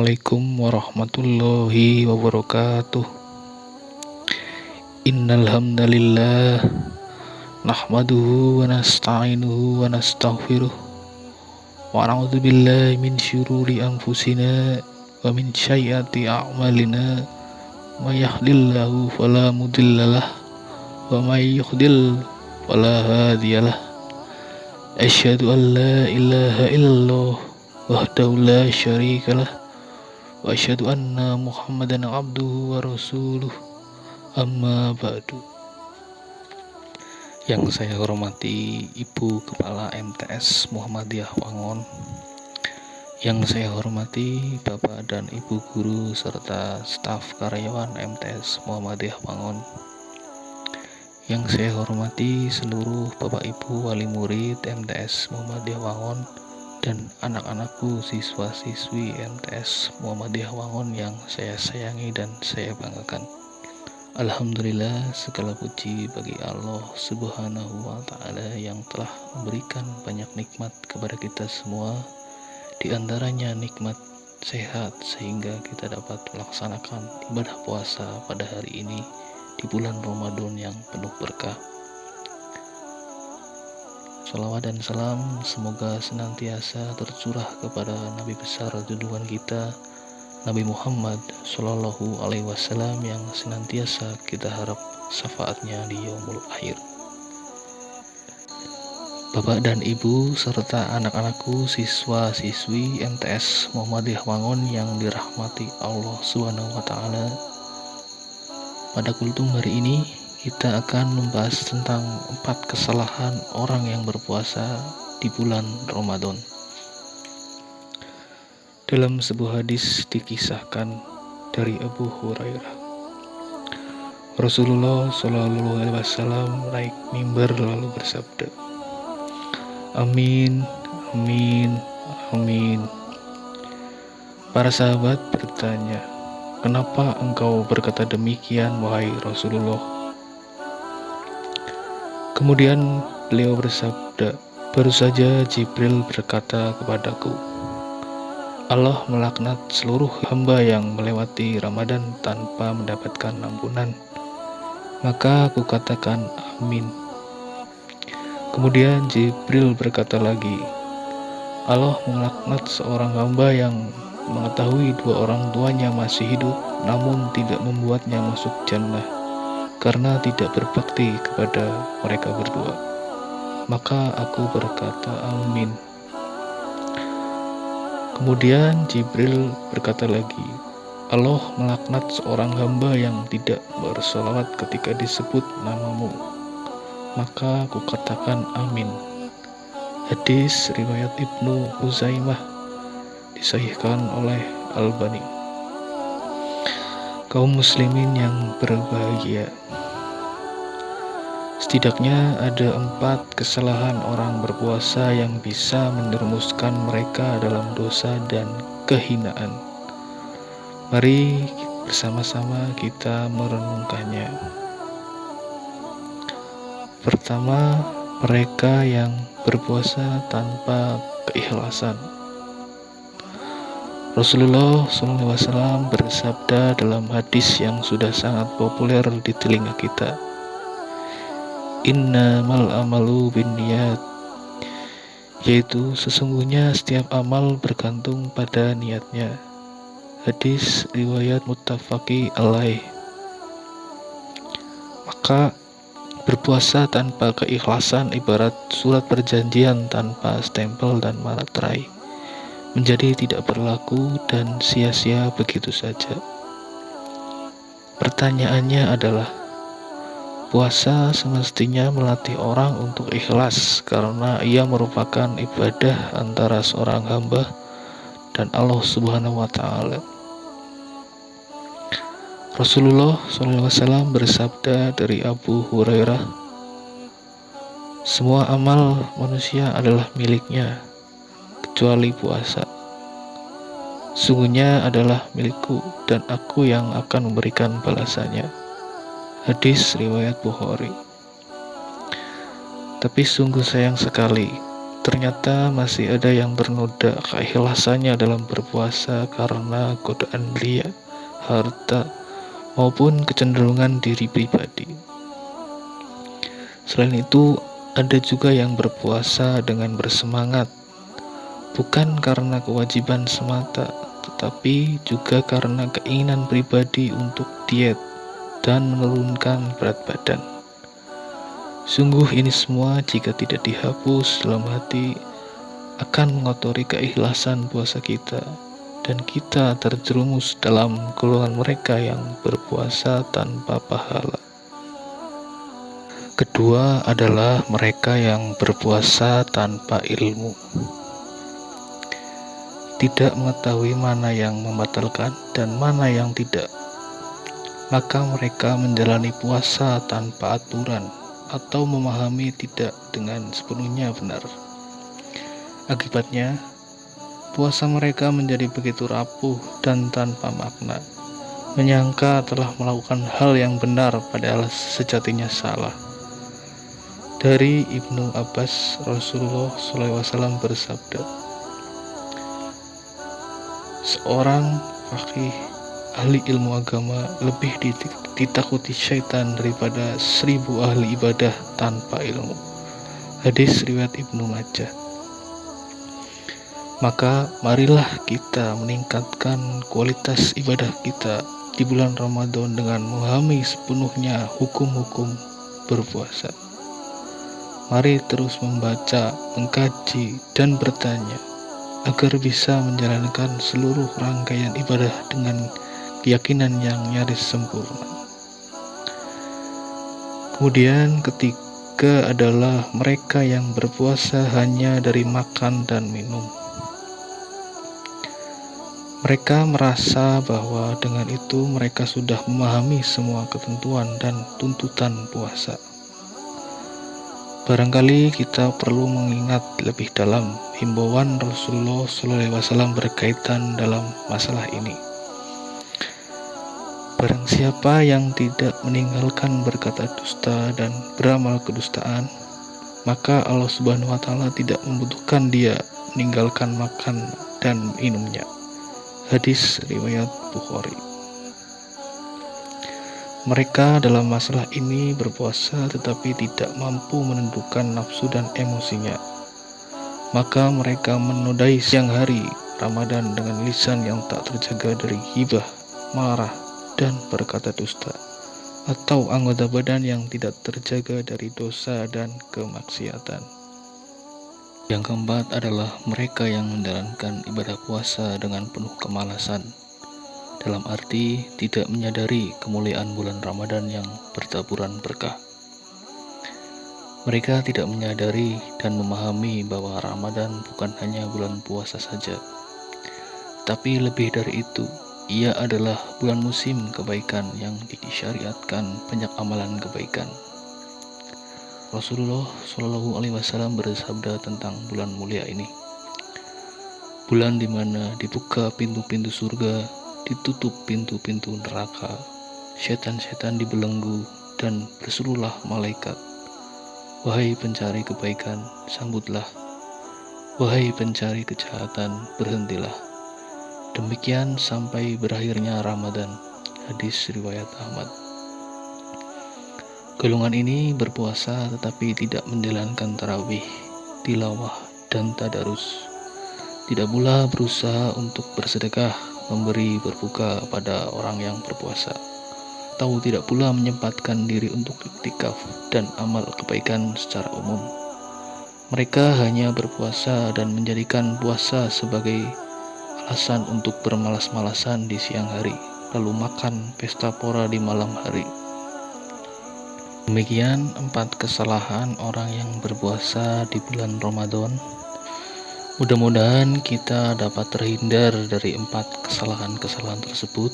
Assalamualaikum warahmatullahi wabarakatuh. Innal hamdalillah nahmaduhu wa nasta'inuhu wa nastaghfiruh wa na'udzu billahi min syururi anfusina wa min sayyiati a'malina may yahdihillahu fala mudhillalah wa may yudhlil fala hadiyalah. Asyhadu an la ilaha illallah wahdahu la syarikalah wa asyhadu anna Muhammadan abduhu wa rasuluh. Amma ba'du. Yang saya hormati Ibu Kepala MTS Muhammadiyah Wangon, yang saya hormati Bapak dan Ibu guru serta staf karyawan MTS Muhammadiyah Wangon, yang saya hormati seluruh Bapak Ibu wali murid MTS Muhammadiyah Wangon dan anak-anakku siswa-siswi MTS Muhammadiyah Wangon yang saya sayangi dan saya banggakan. Alhamdulillah, segala puji bagi Allah Subhanahu wa Ta'ala yang telah memberikan banyak nikmat kepada kita semua, di antaranya nikmat sehat sehingga kita dapat melaksanakan ibadah puasa pada hari ini di bulan Ramadan yang penuh berkah. Salawat dan salam semoga senantiasa tercurah kepada Nabi besar junjungan kita, Nabi Muhammad Shallallahu Alaihi Wasallam, yang senantiasa kita harap syafaatnya di yaumul akhir. Bapak dan Ibu serta anak-anakku siswa-siswi MTS Muhammadiyah Wangon yang dirahmati Allah Subhanahu wa Ta'ala, pada kultum hari ini kita akan membahas tentang 4 kesalahan orang yang berpuasa di bulan Ramadan. Dalam sebuah hadis dikisahkan dari Abu Hurairah, Rasulullah Shallallahu Alaihi Wasallam naik mimbar lalu bersabda, "Amin, amin, amin." Para sahabat bertanya, "Kenapa engkau berkata demikian, wahai Rasulullah?" Kemudian beliau bersabda, "Baru saja Jibril berkata kepadaku, Allah melaknat seluruh hamba yang melewati Ramadan tanpa mendapatkan ampunan. Maka aku katakan amin." Kemudian Jibril berkata lagi, Allah melaknat seorang hamba yang mengetahui 2 orang tuanya masih hidup namun tidak membuatnya masuk jannah karena tidak berbakti kepada mereka berdua. Maka aku berkata amin. Kemudian Jibril berkata lagi, Allah melaknat seorang hamba yang tidak bersolawat ketika disebut namamu. Maka aku katakan amin. Hadis riwayat Ibnu Uzaimah, disahihkan oleh Albani. Kaum muslimin yang berbahagia, setidaknya ada 4 kesalahan orang berpuasa yang bisa menjerumuskan mereka dalam dosa dan kehinaan. Mari bersama-sama kita merenungkannya. Pertama, mereka yang berpuasa tanpa keikhlasan. Rasulullah SAW bersabda dalam hadis yang sudah sangat populer di telinga kita, Innamal amalu binniyat, yaitu sesungguhnya setiap amal bergantung pada niatnya. Hadis riwayat muttafaqi alaih. Maka berpuasa tanpa keikhlasan ibarat surat perjanjian tanpa stempel dan materai, menjadi tidak berlaku dan sia-sia begitu saja. Pertanyaannya adalah, puasa semestinya melatih orang untuk ikhlas karena ia merupakan ibadah antara seorang hamba dan Allah Subhanahu wa Ta'ala. Rasulullah SAW bersabda dari Abu Hurairah, semua amal manusia adalah miliknya kecuali puasa. Sungguhnya adalah milikku dan aku yang akan memberikan balasannya. Hadis riwayat Bukhari. Tapi sungguh sayang sekali, ternyata masih ada yang bernoda keikhlasannya dalam berpuasa karena godaan ria, harta, maupun kecenderungan diri pribadi. Selain itu, ada juga yang berpuasa dengan bersemangat, bukan karena kewajiban semata, tetapi juga karena keinginan pribadi untuk diet dan menurunkan berat badan. Sungguh ini semua jika tidak dihapus dalam hati akan mengotori keikhlasan puasa kita, dan kita terjerumus dalam golongan mereka yang berpuasa tanpa pahala. Kedua adalah mereka yang berpuasa tanpa ilmu, tidak mengetahui mana yang membatalkan dan mana yang tidak. Maka mereka menjalani puasa tanpa aturan atau memahami tidak dengan sepenuhnya benar. Akibatnya, puasa mereka menjadi begitu rapuh dan tanpa makna, menyangka telah melakukan hal yang benar padahal sejatinya salah. Dari Ibnu Abbas, Rasulullah SAW bersabda, seorang faqih ahli ilmu agama lebih ditakuti syaitan daripada 1000 ahli ibadah tanpa ilmu. Hadis riwayat Ibnu Majah. Maka marilah kita meningkatkan kualitas ibadah kita di bulan Ramadan dengan memahami sepenuhnya hukum-hukum berpuasa. Mari terus membaca, mengkaji, dan bertanya agar bisa menjalankan seluruh rangkaian ibadah dengan keyakinan yang nyaris sempurna. Kemudian ketiga adalah mereka yang berpuasa hanya dari makan dan minum. Mereka merasa bahwa dengan itu mereka sudah memahami semua ketentuan dan tuntutan puasa. Barangkali kita perlu mengingat lebih dalam himbauan Rasulullah SAW berkaitan dalam masalah ini. Barang siapa yang tidak meninggalkan berkata dusta dan beramal kedustaan, maka Allah Subhanahu wa Ta'ala tidak membutuhkan dia meninggalkan makan dan minumnya. Hadis riwayat Bukhari. Mereka dalam masalah ini berpuasa tetapi tidak mampu menundukkan nafsu dan emosinya. Maka mereka menodai siang hari Ramadan dengan lisan yang tak terjaga dari ghibah, marah, dan berkata dusta, atau anggota badan yang tidak terjaga dari dosa dan kemaksiatan. Yang keempat adalah mereka yang menjalankan ibadah puasa dengan penuh kemalasan, dalam arti tidak menyadari kemuliaan bulan Ramadan yang bertaburan berkah. Mereka tidak menyadari dan memahami bahwa Ramadan bukan hanya bulan puasa saja, tapi lebih dari itu, ia adalah bulan musim kebaikan yang disyariatkan banyak amalan kebaikan. Rasulullah SAW bersabda tentang bulan mulia ini, bulan di mana dibuka pintu-pintu surga, ditutup pintu-pintu neraka, setan-setan dibelenggu, dan berserulah malaikat, wahai pencari kebaikan, sambutlah, wahai pencari kejahatan, berhentilah. Demikian sampai berakhirnya Ramadan. Hadis riwayat Ahmad. Golongan ini berpuasa tetapi tidak menjalankan tarawih, tilawah, dan tadarus. Tidak pula berusaha untuk bersedekah, memberi, berbuka pada orang yang berpuasa. Atau tidak pula menyempatkan diri untuk iktikaf dan amal kebaikan secara umum. Mereka hanya berpuasa dan menjadikan puasa sebagai alasan untuk bermalas-malasan di siang hari, lalu makan pesta pora di malam hari. Demikian 4 kesalahan orang yang berpuasa di bulan Ramadan. Mudah-mudahan kita dapat terhindar dari 4 kesalahan-kesalahan tersebut,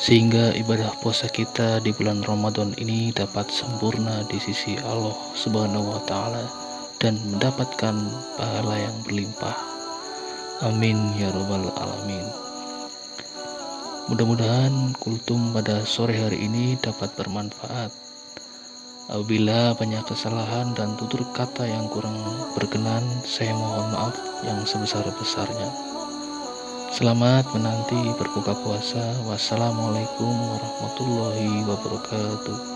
sehingga ibadah puasa kita di bulan Ramadan ini dapat sempurna di sisi Allah Subhanahu wa Ta'ala dan mendapatkan pahala yang berlimpah. Amin ya rabbal alamin. Mudah-mudahan kultum pada sore hari ini dapat bermanfaat. Apabila banyak kesalahan dan tutur kata yang kurang berkenan, saya mohon maaf yang sebesar-besarnya. Selamat menanti berbuka puasa. Wassalamualaikum warahmatullahi wabarakatuh.